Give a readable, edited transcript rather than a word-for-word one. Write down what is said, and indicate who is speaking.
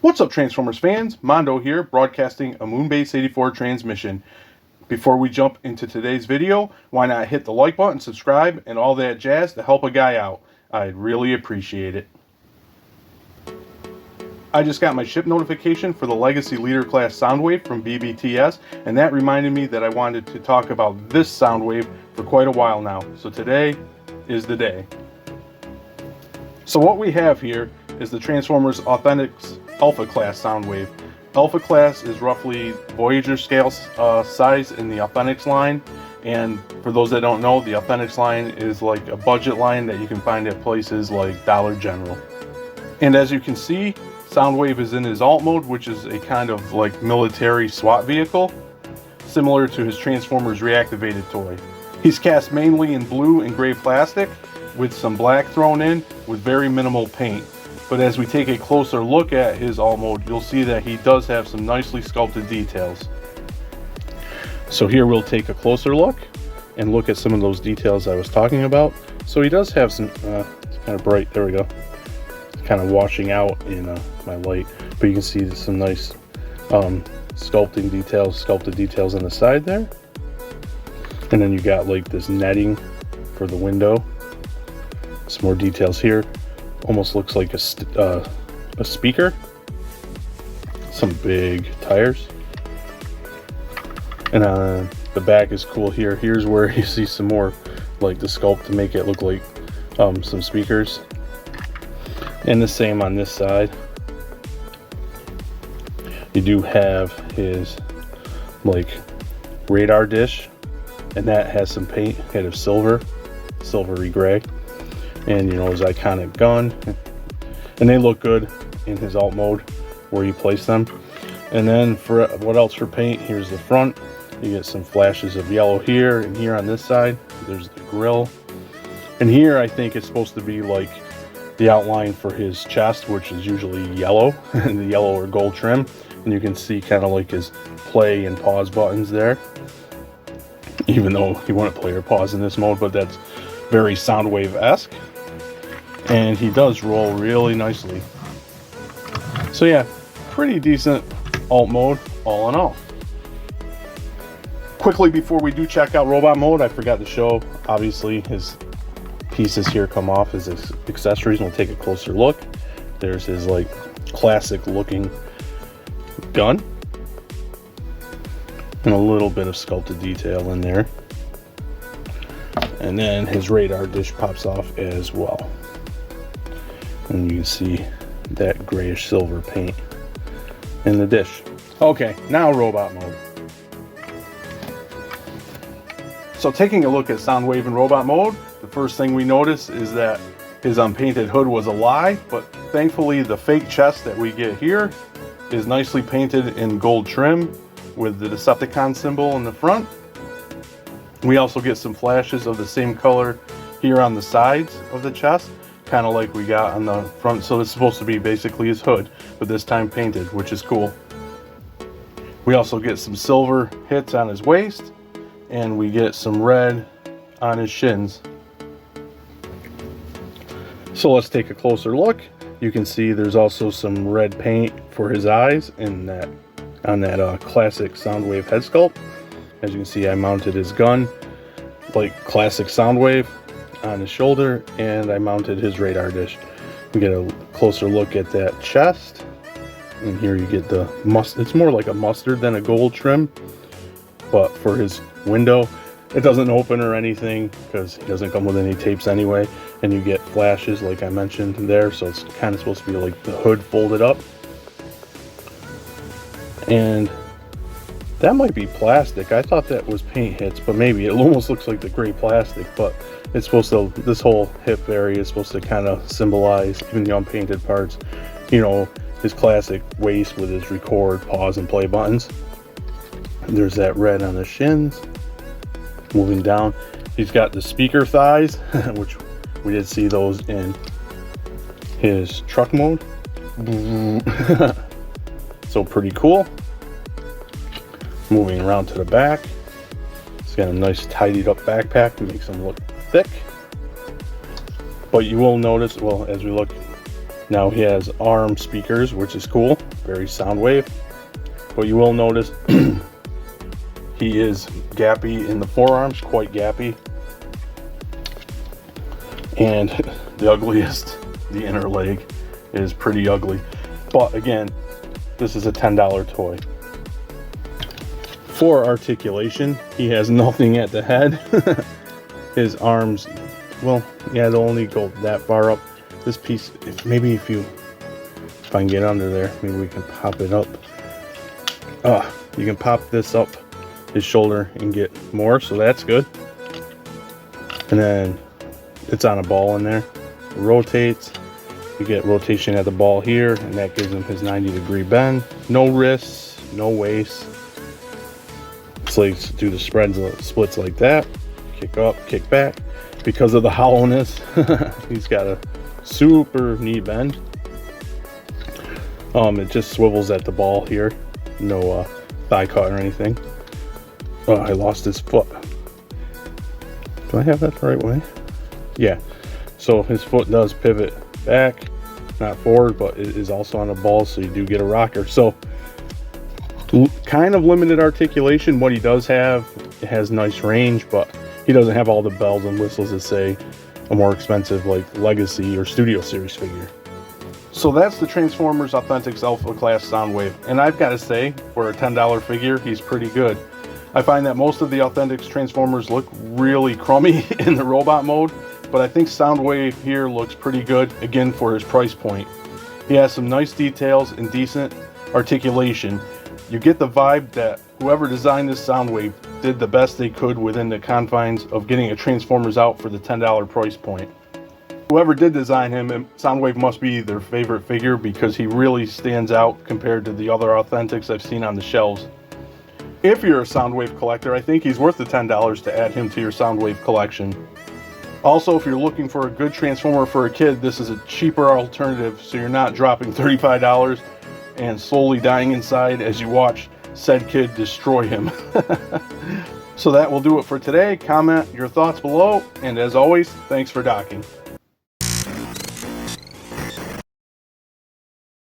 Speaker 1: What's up, Transformers fans? Mondo here, broadcasting a Moonbase 84 transmission. Before we jump into today's video, why not hit the like button, subscribe, and all that jazz to help a guy out. I'd really appreciate it. I just got my ship notification for the Legacy Leader Class Soundwave from BBTS, and that reminded me that I wanted to talk about this Soundwave for quite a while now. So today is the day. So what we have here is the Transformers Authentics Alpha Class Soundwave. Alpha Class is roughly Voyager scale size in the Authentics line, and for those that don't know, the Authentics line is like a budget line that you can find at places like Dollar General. And as you can see, Soundwave is in his alt mode, which is a kind of like military SWAT vehicle, similar to his Transformers reactivated toy. He's cast mainly in blue and gray plastic, with some black thrown in, with very minimal paint. But as we take a closer look at his alt mode, you'll see that he does have some nicely sculpted details. So here we'll take a closer look and look at some of those details I was talking about. So he does have some, it's kind of bright, there we go. It's kind of washing out in my light, but you can see some nice sculpted details on the side there. And then you got like this netting for the window. Some more details here. Almost looks like a speaker. Some big tires. And the back is cool here. Here's where you see some more like the sculpt to make it look like some speakers. And the same on this side. You do have his like radar dish, and that has some paint kind of silvery gray. And you know, his iconic gun, and they look good in his alt mode where you place them. And then for what else for paint, here's the front. You get some flashes of yellow here, and here on this side there's the grill, and here I think it's supposed to be like the outline for his chest, which is usually yellow and the yellow or gold trim, and you can see kind of like his play and pause buttons there, even though you want to play or pause in this mode, but that's very Soundwave-esque. And he does roll really nicely. So yeah, pretty decent alt mode all in all. Quickly before we do check out robot mode, I forgot to show, obviously his pieces here come off as his accessories, and we'll take a closer look. There's his like classic looking gun, and a little bit of sculpted detail in there. And then his radar dish pops off as well. And you can see that grayish silver paint in the dish. Okay, now robot mode. So taking a look at Soundwave in robot mode, the first thing we notice is that his unpainted hood was a lie, but thankfully the fake chest that we get here is nicely painted in gold trim with the Decepticon symbol in the front. We also get some flashes of the same color here on the sides of the chest, kind of like we got on the front. So it's supposed to be basically his hood, but this time painted, which is cool. We also get some silver hits on his waist, and we get some red on his shins. So let's take a closer look. You can see there's also some red paint for his eyes in that on that classic Soundwave head sculpt. As you can see, I mounted his gun like classic Soundwave on his shoulder, and I mounted his radar dish. We get a closer look at that chest, and here you get the it's more like a mustard than a gold trim, but for his window it doesn't open or anything because he doesn't come with any tapes anyway, and you get flashes like I mentioned there, so it's kind of supposed to be like the hood folded up. And that might be plastic. I thought that was paint hits, but maybe it almost looks like the gray plastic, but it's supposed to, this whole hip area is supposed to kind of symbolize, even the unpainted parts, you know, his classic waist with his record, pause, and play buttons. There's that red on the shins. Moving down, he's got the speaker thighs, which we did see those in his truck mode. So pretty cool. Moving around to the back, he's got a nice tidied up backpack that makes him look thick. But you will notice, well, as we look Now he has arm speakers, which is cool, very Soundwave. But you will notice he is gappy in the forearms, quite gappy. And the ugliest, the inner leg is pretty ugly. But again, this is a $10 toy. For articulation, he has nothing at the head. His arms, well, yeah, they'll only go that far up. This piece, if I can get under there, maybe we can pop it up. You can pop this up his shoulder and get more, so that's good. And then it's on a ball in there. It rotates. You get rotation at the ball here, and that gives him his 90-degree bend. No wrists, no waist. It's like do the splits like that. Kick up, kick back. Because of the hollowness, he's got a super knee bend. It just swivels at the ball here. No thigh cut or anything. Oh, I lost his foot. Do I have that the right way? Yeah. So his foot does pivot back, not forward, but it is also on a ball, so you do get a rocker. So kind of limited articulation. What he does have, it has nice range, but he doesn't have all the bells and whistles that say a more expensive like Legacy or Studio Series figure. So that's the Transformers Authentics Alpha Class Soundwave, and I've got to say, for a $10 figure, he's pretty good. I find that most of the Authentics Transformers look really crummy in the robot mode, but I think Soundwave here looks pretty good, again, for his price point. He has some nice details and decent articulation. You get the vibe that whoever designed this Soundwave did the best they could within the confines of getting a Transformers out for the $10 price point. Whoever did design him, Soundwave must be their favorite figure because he really stands out compared to the other Authentics I've seen on the shelves. If you're a Soundwave collector, I think he's worth the $10 to add him to your Soundwave collection. Also, if you're looking for a good Transformer for a kid, this is a cheaper alternative, so you're not dropping $35 and slowly dying inside as you watch said kid destroy him. So that will do it for today. Comment your thoughts below, and as always, thanks for docking.